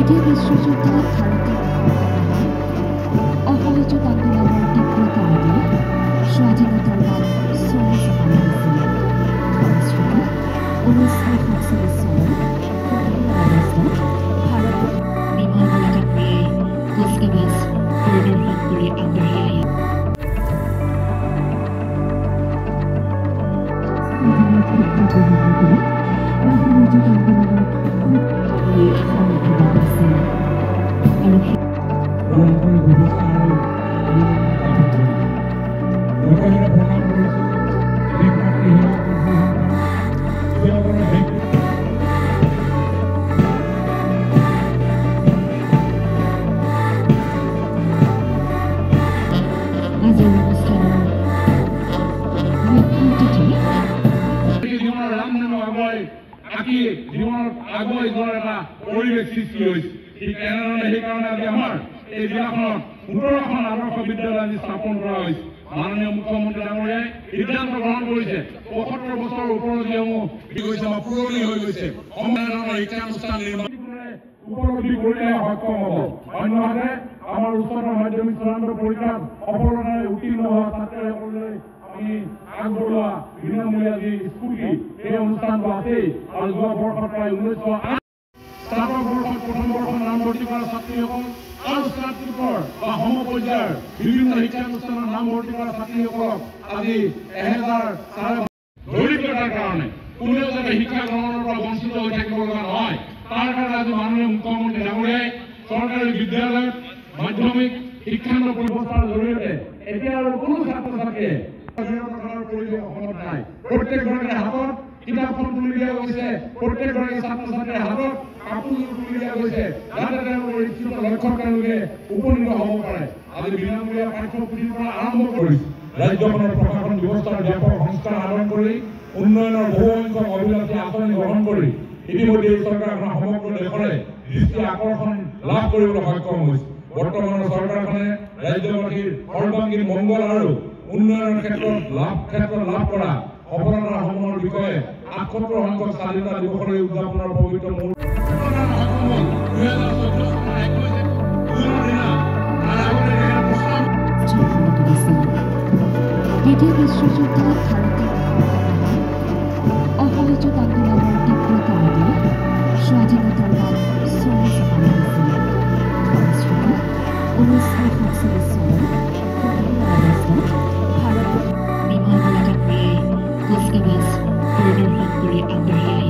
দ্বিতীয় বিশ্বযুদ্ধত ভাৰতীয় অসহযোগ আন্দোলনৰ তীব্ৰতাৰে স্বাধীনতাৰ নাম চলি জমা লাগিছিল। ফলশ্ৰুতি 1947 চনৰ 15 আগষ্টত ভাৰতৰ বিমানবন্দৰলৈ কুচকাৱাজ পৰিদৰ্শন কৰি আগবাঢ়ি আহে। জীৱনত আগুৱাই যোৱাৰ এটা পৰিৱেশ সৃষ্টি হৈছে। ঠিক এনেধৰণে সেইকাৰণে আজি আমাৰ এই জিলাখনত ১৫খন আদৰ্শ বিদ্যালয় আজি স্থাপন কৰা হৈছে। মাননীয় মুখ্যমন্ত্ৰী ডাঙৰীয়াই সিদ্ধান্ত গ্ৰহণ কৰিছে ৭৫ বছৰৰ ওপৰত যিসমূহ আমাৰ পুৰণি হৈ গৈছে ধৰণৰ শিক্ষানুষ্ঠান নিৰ্মাণ উপলব্ধি কৰিলে সক্ষম হ'ব। অন্যহাতে আমাৰ উচ্চতৰ মাধ্যমিক চূড়ান্ত পৰীক্ষাত সফলতাৰে উত্তীৰ্ণ হোৱা ছাত্ৰীসকললৈ আমি আগবঢ়োৱা বিনামূলীয়া যি স্কুটি সেই অনুষ্ঠানটো আছেই। আৰু যোৱা বৰ্ষত প্ৰায় ১৯০৮ স্নাতক বৰ্ষত প্ৰথম বৰ্ষত নামভৰ্তি কৰা ছাত্ৰীসকল আৰু স্নাতকোত্তৰ বা সমপৰ্যায়ৰ বিভিন্ন শিক্ষানুষ্ঠানত নামভৰ্তি কৰা ছাত্ৰীসকলক আজি ১০০০ দৰিদ্ৰতাৰ কাৰণে কোনেও যাতে শিক্ষা গ্ৰহণৰ পৰা বঞ্চিত হৈ থাকিব লগা নহয়, তাৰ কাৰণে আজি মাননীয় মুখ্যমন্ত্ৰী ডাঙৰীয়াই চৰকাৰী বিদ্যালয়ত মাধ্যমিক শিক্ষান্ত ব্যৱস্থাৰ জৰিয়তে এতিয়া আৰু কোনো ছাত্ৰ ছাত্ৰীয়ে পৰিৱেশ অসমত নাই। প্ৰত্যেকগৰাকীৰ হাতত কিতাপখন তুলি দিয়া গৈছে, প্ৰত্যেকগৰাকী ছাত্ৰ ছাত্ৰীৰ হাতত কাপোৰযোৰ তুলি দিয়া গৈছে, যাতে তেওঁলোকৰ ইচ্ছুক লক্ষ্যত তেওঁলোকে উপনীত হ'ব পাৰে। আজি বিনামূলীয়া পাঠ্যপুথিৰ পৰা আৰম্ভ কৰি ৰাজ্যখনৰ প্ৰশাসন ব্যৱস্থাৰ ব্যাপক সংস্কাৰ সাধন কৰি উন্নয়নৰ বহুসংখ্যক অভিলাষী আঁচনি গ্ৰহণ কৰি ইতিমধ্যে এই চৰকাৰখন সমগ্ৰ দেশৰে দৃষ্টি আকৰ্ষণ লাভ কৰিবলৈ সক্ষম হৈছে। বৰ্তমানৰ চৰকাৰখনে ৰাজ্যবাসীৰ সৰ্বাংগীন মংগল আৰু উন্নয়নৰ ক্ষেত্ৰত লাভ কৰা সফলতাসমূহৰ বিষয়ে ৭৮ সংখ্যক স্বাধীনতা দিৱসৰ উদযাপনৰ পবিত্ৰ মুহূৰ্ত দ্বিতীয় বিশ্বযুদ্ধত ভাৰতীয় অসহযোগ আন্দোলনৰ তীব্ৰতাৰে স্বাধীনতাৰ নাম চলি জমা লাগিছিল। ফলশ্ৰুতি 1947 চনৰ 15 আগষ্টত ভাৰতৰ বিমানবন্দৰলৈ কুচকাৱাজ পৰিদৰ্শন কৰি আগবাঢ়ি আহে।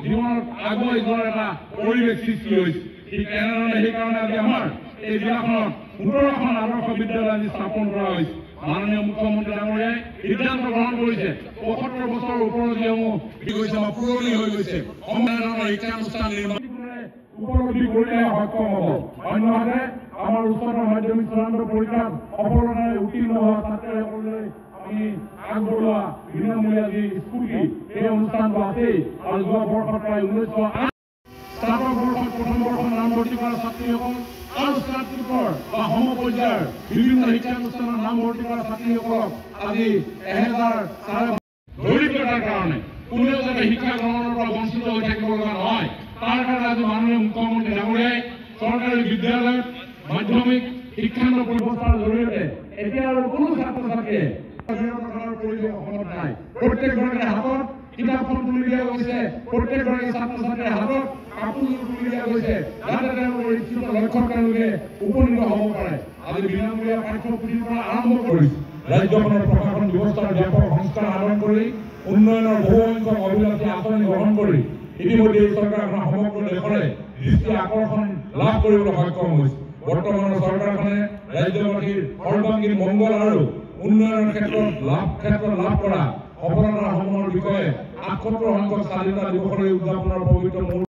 জীৱনত আগুৱাই যোৱাৰ এটা পৰিৱেশ সৃষ্টি হৈছে। ঠিক এনেধৰণে সেইকাৰণে আজি আমাৰ এই জিলাখনত ১৫খন আদৰ্শ বিদ্যালয় আজি স্থাপন কৰা হৈছে। মাননীয় মুখ্যমন্ত্ৰী ডাঙৰীয়াই সিদ্ধান্ত গ্ৰহণ কৰিছে ৭৫ বছৰৰ ওপৰত যিসমূহ আমাৰ পুৰণি হৈ গৈছে ধৰণৰ শিক্ষানুষ্ঠান নিৰ্মাণ উপলব্ধি কৰিলে সক্ষম হ'ব। অন্যহাতে আমাৰ উচ্চতৰ মাধ্যমিক চূড়ান্ত পৰীক্ষাত সফলতাৰে উত্তীৰ্ণ হোৱা ছাত্ৰীসকললৈ আমি আগবঢ়োৱা বিনামূলীয়া যি স্কুটি সেই অনুষ্ঠানটো আছেই। আৰু যোৱা বৰ্ষত প্ৰায় ১৯০৮ স্নাতক বৰ্ষত প্ৰথম বৰ্ষত নামভৰ্তি কৰা ছাত্ৰীসকল আৰু স্নাতকোত্তৰ বা সমপৰ্যায়ৰ বিভিন্ন শিক্ষানুষ্ঠানত নামভৰ্তি কৰা ছাত্ৰীসকলক আজি ১০০০ দৰিদ্ৰতাৰ কাৰণে কোনেও যাতে শিক্ষা গ্ৰহণৰ পৰা বঞ্চিত হৈ থাকিব লগা নহয়, তাৰ কাৰণে আজি মাননীয় মুখ্যমন্ত্ৰী ডাঙৰীয়াই চৰকাৰী বিদ্যালয়ত মাধ্যমিক শিক্ষান্ত ব্যৱস্থাৰ জৰিয়তে এতিয়া আৰু কোনো ছাত্ৰ ছাত্ৰীয়ে পৰিৱেশ অসমত নাই। প্ৰত্যেকগৰাকীৰ হাতত কিতাপখন তুলি দিয়া গৈছে, প্ৰত্যেকগৰাকী ছাত্ৰ ছাত্ৰীৰ হাতত কাপোৰযোৰ তুলি দিয়া গৈছে, যাতে তেওঁলোকৰ ইচ্ছুক লক্ষ্যত তেওঁলোকে উপনীত হ'ব পাৰে। আজি বিনামূলীয়া পাঠ্যপুথিৰ পৰা আৰম্ভ কৰি ৰাজ্যখনৰ প্ৰশাসন ব্যৱস্থাৰ ব্যাপক সংস্কাৰ সাধন কৰি উন্নয়নৰ বহুসংখ্যক অভিলাষী আঁচনি গ্ৰহণ কৰি ইতিমধ্যে এই চৰকাৰখন সমগ্ৰ দেশৰে দৃষ্টি আকৰ্ষণ লাভ কৰিবলৈ সক্ষম হৈছে। বৰ্তমানৰ চৰকাৰখনে ৰাজ্যবাসীৰ সৰ্বাংগীন মংগল আৰু উন্নয়নৰ ক্ষেত্ৰত লাভ কৰা সফলতাসমূহৰ বিষয়ে ৭৮ সংখ্যক স্বাধীনতা দিৱসৰ এই উদযাপনৰ পবিত্ৰ মুহূৰ্ত